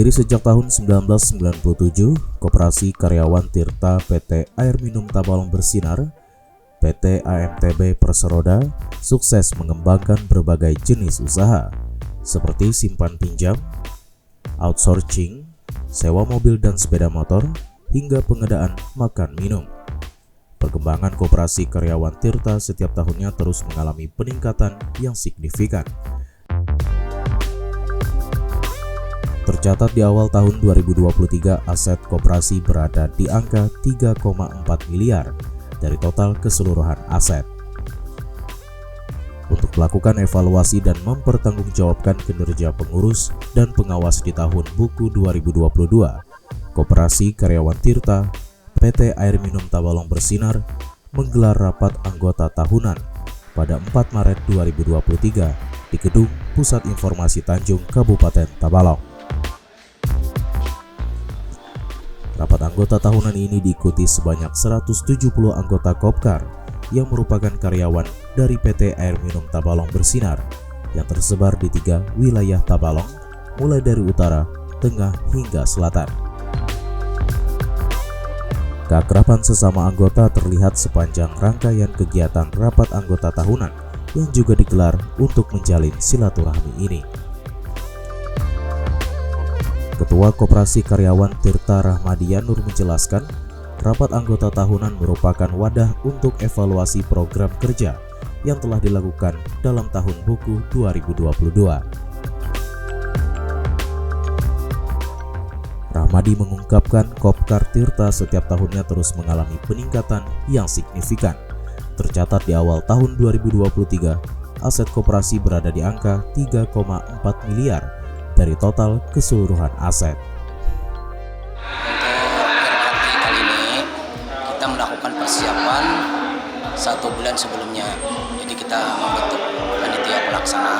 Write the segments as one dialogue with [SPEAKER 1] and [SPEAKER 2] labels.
[SPEAKER 1] Berdiri sejak tahun 1997, Koperasi Karyawan Tirta PT Air Minum Tabalong Bersinar, PT AMTB Perseroda, sukses mengembangkan berbagai jenis usaha, seperti simpan pinjam, outsourcing, sewa mobil dan sepeda motor, hingga pengadaan makan minum. Perkembangan Koperasi Karyawan Tirta setiap tahunnya terus mengalami peningkatan yang signifikan. Tercatat di awal tahun 2023, aset koperasi berada di angka 3,4 miliar dari total keseluruhan aset. Untuk melakukan evaluasi dan mempertanggungjawabkan kinerja pengurus dan pengawas di tahun buku 2022, Koperasi Karyawan Tirta PT Air Minum Tabalong Bersinar menggelar rapat anggota tahunan pada 4 Maret 2023 di Gedung Pusat Informasi Tanjung, Kabupaten Tabalong. Rapat anggota tahunan ini diikuti sebanyak 170 anggota Kopkar yang merupakan karyawan dari PT Air Minum Tabalong Bersinar yang tersebar di 3 wilayah Tabalong, mulai dari utara, tengah, hingga selatan. Keakraban sesama anggota terlihat sepanjang rangkaian kegiatan rapat anggota tahunan yang juga digelar untuk menjalin silaturahmi ini. Ketua Koperasi Karyawan Tirta Rahmadian Nur menjelaskan, rapat anggota tahunan merupakan wadah untuk evaluasi program kerja yang telah dilakukan dalam tahun buku 2022. Rahmadi mengungkapkan Kopkar Tirta setiap tahunnya terus mengalami peningkatan yang signifikan. Tercatat di awal tahun 2023, aset koperasi berada di angka 3,4 miliar dari total keseluruhan aset.
[SPEAKER 2] Untuk RKT kali ini kita melakukan persiapan 1 bulan sebelumnya. Jadi kita membentuk panitia pelaksana.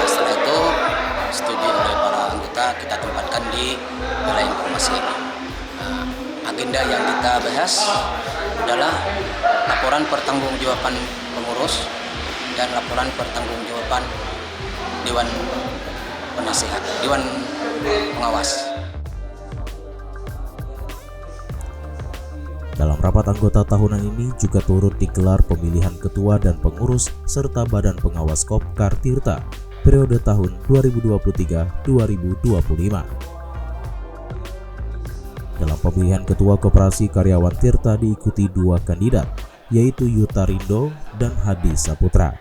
[SPEAKER 2] Setelah itu studi oleh para anggota kita tempatkan di balai informasi ini. Agenda yang kita bahas adalah laporan pertanggungjawaban pengurus dan laporan pertanggungjawaban Dewan Penasihat, Dewan Pengawas.
[SPEAKER 1] Dalam rapat anggota tahunan ini juga turut digelar pemilihan ketua dan pengurus serta badan pengawas Kopkar Tirta periode tahun 2023-2025. Dalam pemilihan ketua Koperasi Karyawan Tirta diikuti 2 kandidat, yaitu Yuta Rindo dan Hadi Saputra.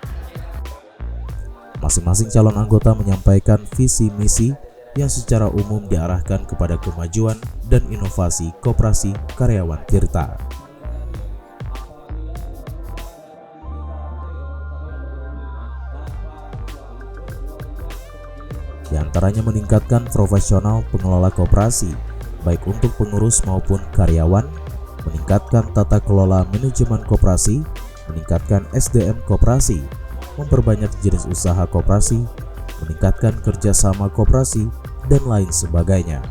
[SPEAKER 1] Masing-masing calon anggota menyampaikan visi misi yang secara umum diarahkan kepada kemajuan dan inovasi Koperasi Karyawan Tirta. Di antaranya meningkatkan profesional pengelola koperasi, baik untuk pengurus maupun karyawan, meningkatkan tata kelola manajemen koperasi, meningkatkan SDM koperasi, memperbanyak jenis usaha koperasi, meningkatkan kerjasama koperasi, dan lain sebagainya.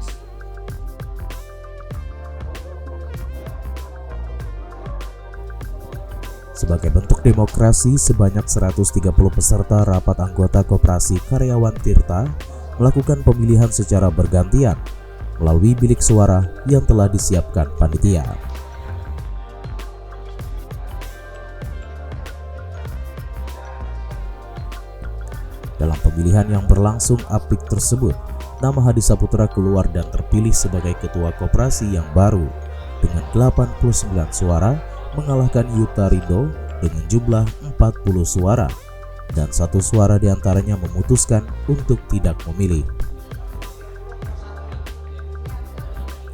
[SPEAKER 1] Sebagai bentuk demokrasi, sebanyak 130 peserta rapat anggota Koperasi Karyawan Tirta melakukan pemilihan secara bergantian melalui bilik suara yang telah disiapkan panitia. Dalam pemilihan yang berlangsung apik tersebut, nama Hadi Saputra keluar dan terpilih sebagai ketua koperasi yang baru dengan 89 suara, mengalahkan Yuta Rindo dengan jumlah 40 suara, dan 1 suara diantaranya memutuskan untuk tidak memilih.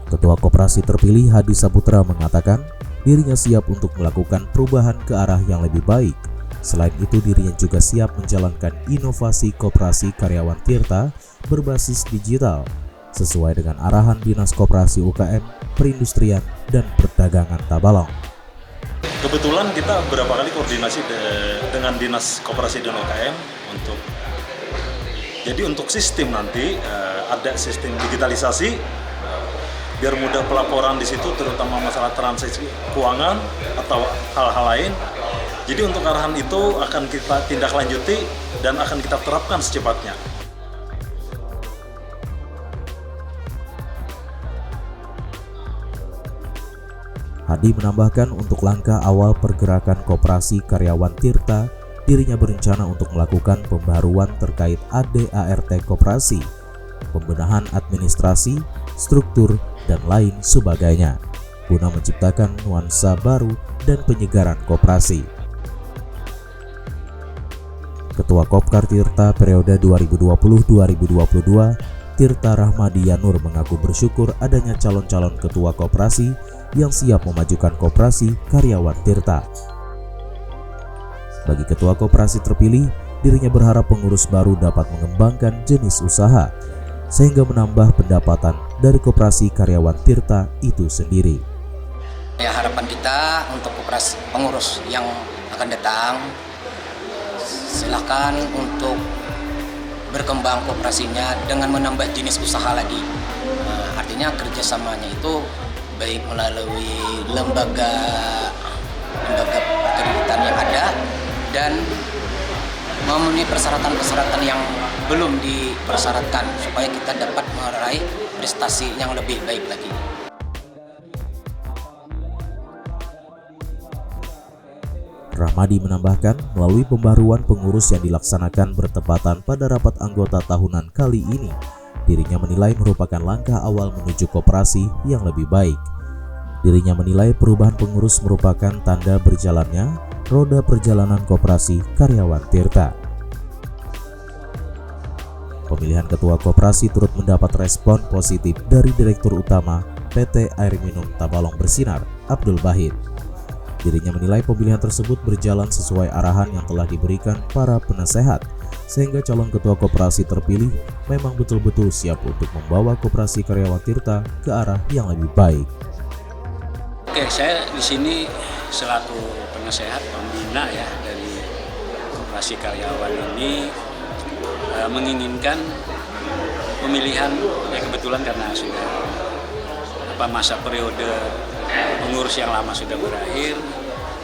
[SPEAKER 1] Ketua koperasi terpilih Hadi Saputra mengatakan dirinya siap untuk melakukan perubahan ke arah yang lebih baik. Selain itu, dirinya juga siap menjalankan inovasi Koperasi Karyawan Tirta berbasis digital sesuai dengan arahan Dinas Koperasi UKM, Perindustrian, dan Perdagangan Tabalong.
[SPEAKER 3] Kebetulan kita beberapa kali koordinasi dengan Dinas Koperasi dan UKM untuk sistem nanti ada sistem digitalisasi biar mudah pelaporan di situ, terutama masalah transaksi keuangan atau hal-hal lain. Jadi untuk arahan itu akan kita tindak lanjuti dan akan kita terapkan secepatnya.
[SPEAKER 1] Hadi menambahkan untuk langkah awal pergerakan Koperasi Karyawan Tirta, dirinya berencana untuk melakukan pembaruan terkait ADART koperasi, pembenahan administrasi, struktur, dan lain sebagainya, guna menciptakan nuansa baru dan penyegaran koperasi. Ketua Kopkar Tirta periode 2020-2022, Tirta Rahmadi Yanur mengaku bersyukur adanya calon-calon ketua koperasi yang siap memajukan koperasi karyawan Tirta. Bagi ketua koperasi terpilih, dirinya berharap pengurus baru dapat mengembangkan jenis usaha sehingga menambah pendapatan dari koperasi karyawan Tirta itu sendiri.
[SPEAKER 2] Ya, harapan kita untuk koperasi pengurus yang akan datang, silakan untuk berkembang koperasinya dengan menambah jenis usaha lagi. Artinya kerjasamanya itu baik melalui lembaga perkreditan yang ada dan memenuhi persyaratan-persyaratan yang belum dipersyaratkan supaya kita dapat meraih prestasi yang lebih baik lagi.
[SPEAKER 1] Rahmadi menambahkan, melalui pembaruan pengurus yang dilaksanakan bertepatan pada rapat anggota tahunan kali ini, dirinya menilai merupakan langkah awal menuju koperasi yang lebih baik. Dirinya menilai perubahan pengurus merupakan tanda berjalannya roda perjalanan koperasi karyawan Tirta. Pemilihan ketua koperasi turut mendapat respon positif dari Direktur Utama PT Air Minum Tabalong Bersinar, Abdul Bahid. Dirinya menilai pemilihan tersebut berjalan sesuai arahan yang telah diberikan para penasehat, sehingga calon ketua koperasi terpilih memang betul-betul siap untuk membawa koperasi karyawan Tirta ke arah yang lebih baik.
[SPEAKER 4] Oke, saya di sini selaku penasehat pembina ya dari koperasi karyawan ini menginginkan pemilihan kebetulan karena sudah masa periode pengurus yang lama sudah berakhir,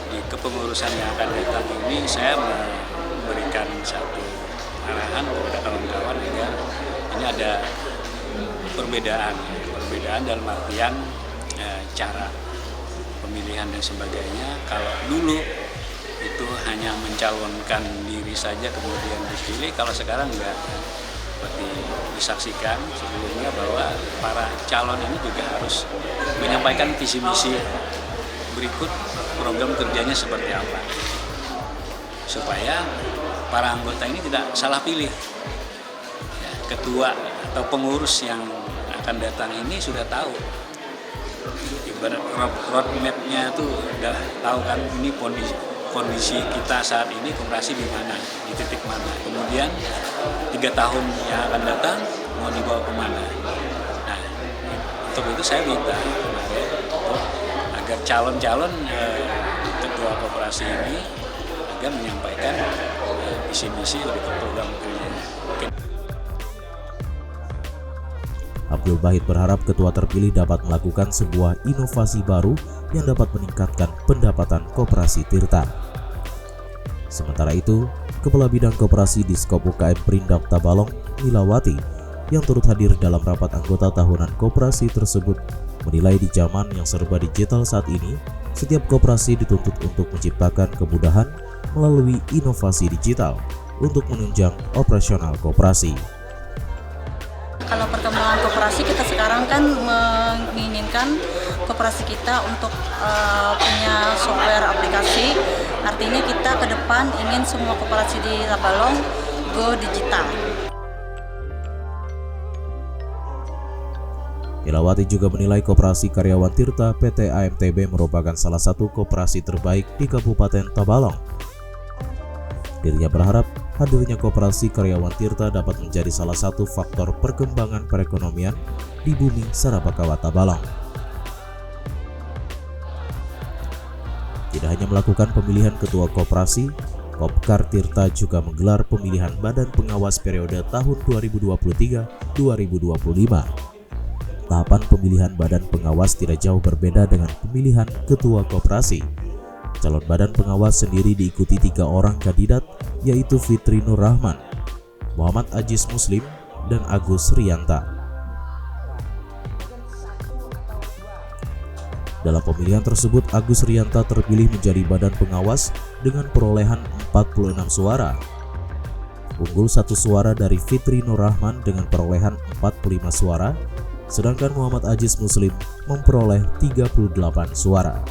[SPEAKER 4] di kepengurusan yang akan datang ini saya memberikan satu arahan kepada kawan-kawan agar ini ada perbedaan dalam artian cara pemilihan dan sebagainya. Kalau dulu itu hanya mencalonkan diri saja kemudian dipilih, kalau sekarang enggak. Seperti disaksikan sebelumnya bahwa para calon ini juga harus menyampaikan visi misi berikut program kerjanya seperti apa, supaya para anggota ini tidak salah pilih. Ya, ketua atau pengurus yang akan datang ini sudah tahu, ibarat roadmap-nya itu udah tahu kan, ini kondisi kita saat ini koperasi di mana, di titik mana, kemudian 3 tahun yang akan datang mau dibawa kemana. Nah, untuk itu saya minta agar calon-calon ketua koperasi ini agar menyampaikan visi misi dari program kerja.
[SPEAKER 1] Abdul Bahid berharap ketua terpilih dapat melakukan sebuah inovasi baru yang dapat meningkatkan pendapatan koperasi Tirta. Sementara itu, Kepala Bidang Koperasi Diskop UKM Perindap Tabalong, Milawati, yang turut hadir dalam rapat anggota tahunan koperasi tersebut, menilai di zaman yang serba digital saat ini, setiap koperasi dituntut untuk menciptakan kemudahan melalui inovasi digital untuk menunjang operasional koperasi.
[SPEAKER 5] Kalau perkembangan koperasi, kita sekarang kan menginginkan koperasi kita untuk punya software aplikasi. Artinya kita ke depan ingin semua koperasi di Tabalong go digital.
[SPEAKER 1] Milawati juga menilai Koperasi Karyawan Tirta PT AMTB merupakan salah satu koperasi terbaik di Kabupaten Tabalong. Dirinya berharap hadirnya Koperasi Karyawan Tirta dapat menjadi salah satu faktor perkembangan perekonomian di bumi Sarabakawa Tabalong. Tidak hanya melakukan pemilihan ketua koperasi, Kopkar Tirta juga menggelar pemilihan badan pengawas periode tahun 2023-2025. Tahapan pemilihan badan pengawas tidak jauh berbeda dengan pemilihan ketua koperasi. Calon badan pengawas sendiri diikuti 3 orang kandidat, yaitu Fitri Nur Rahman, Muhammad Ajis Muslim, dan Agus Rianta. Dalam pemilihan tersebut, Agus Rianta terpilih menjadi badan pengawas dengan perolehan 46 suara. Unggul 1 suara dari Fitri Nur Rahman dengan perolehan 45 suara, sedangkan Muhammad Aziz Muslim memperoleh 38 suara.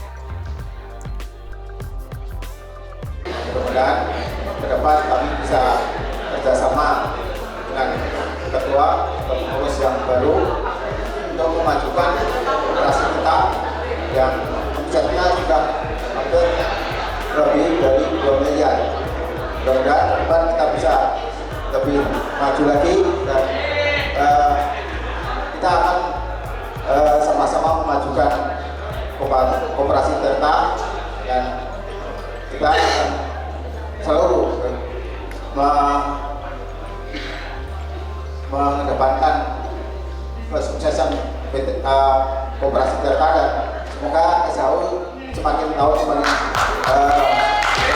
[SPEAKER 6] Mudah-mudahan ke depan kami bisa kerjasama dengan ketua atau pengurus yang baru untuk memajukan operasi kita yang omsetnya sudah hampir lebih dari 2 miliar. Mudah-mudahan ke depan kita bisa lebih maju lagi dan kita akan sama-sama memajukan koperasi Tirta dan kita akan selalu mengedepankan kesuksesan koperasi Tirta dan semoga SHU semakin tahun semakin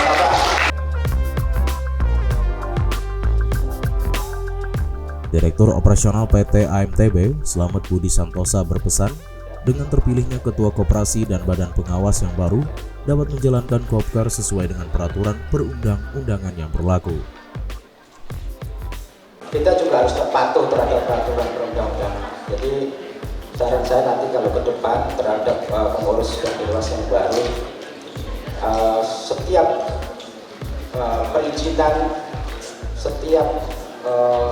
[SPEAKER 6] bertambah.
[SPEAKER 1] Direktur Operasional PT AMTB, Slamet Budi Santosa berpesan, dengan terpilihnya ketua koperasi dan badan pengawas yang baru dapat menjalankan Kopkar sesuai dengan peraturan perundang-undangan yang berlaku.
[SPEAKER 7] Kita juga harus patuh terhadap peraturan perundang-undangan. Jadi saran saya nanti kalau ke depan terhadap pengurus dan dewas yang baru, setiap perizinan, setiap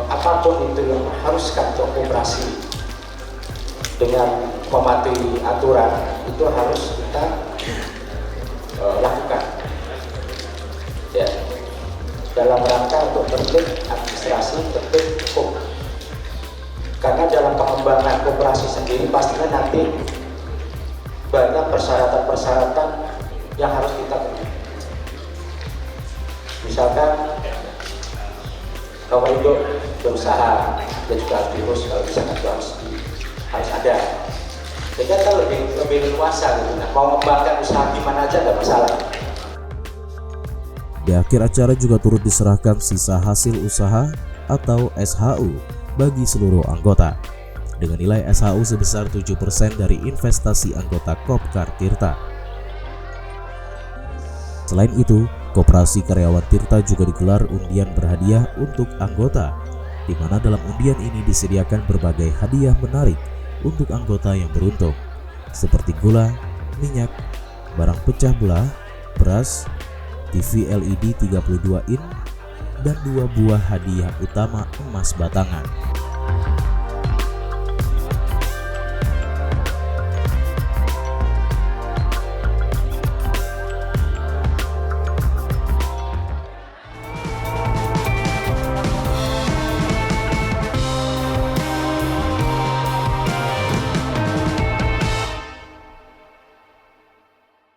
[SPEAKER 7] apapun itu yang harus kantor koperasi dengan mematuhi aturan itu harus kita lakukan ya, dalam rangka untuk tertib administrasi, tertib hukum. Karena dalam pengembangan koperasi sendiri pastinya nanti banyak persyaratan-persyaratan yang harus kita penuhi. Misalkan nomor induk berusaha, dia juga harus diurus, kalau bisa harus ada. Jadi kita lebih luasa gitu. Nah, mau mengembangkan usaha gimana aja nggak masalah.
[SPEAKER 1] Di akhir acara juga turut diserahkan sisa hasil usaha atau SHU bagi seluruh anggota dengan nilai SHU sebesar 7% dari investasi anggota Kopkar Tirta. Selain itu, Koperasi Karyawan Tirta juga digelar undian berhadiah untuk anggota, di mana dalam undian ini disediakan berbagai hadiah menarik untuk anggota yang beruntung, seperti gula, minyak, barang pecah belah, beras, TV LED 32 in, dan 2 buah hadiah utama emas batangan.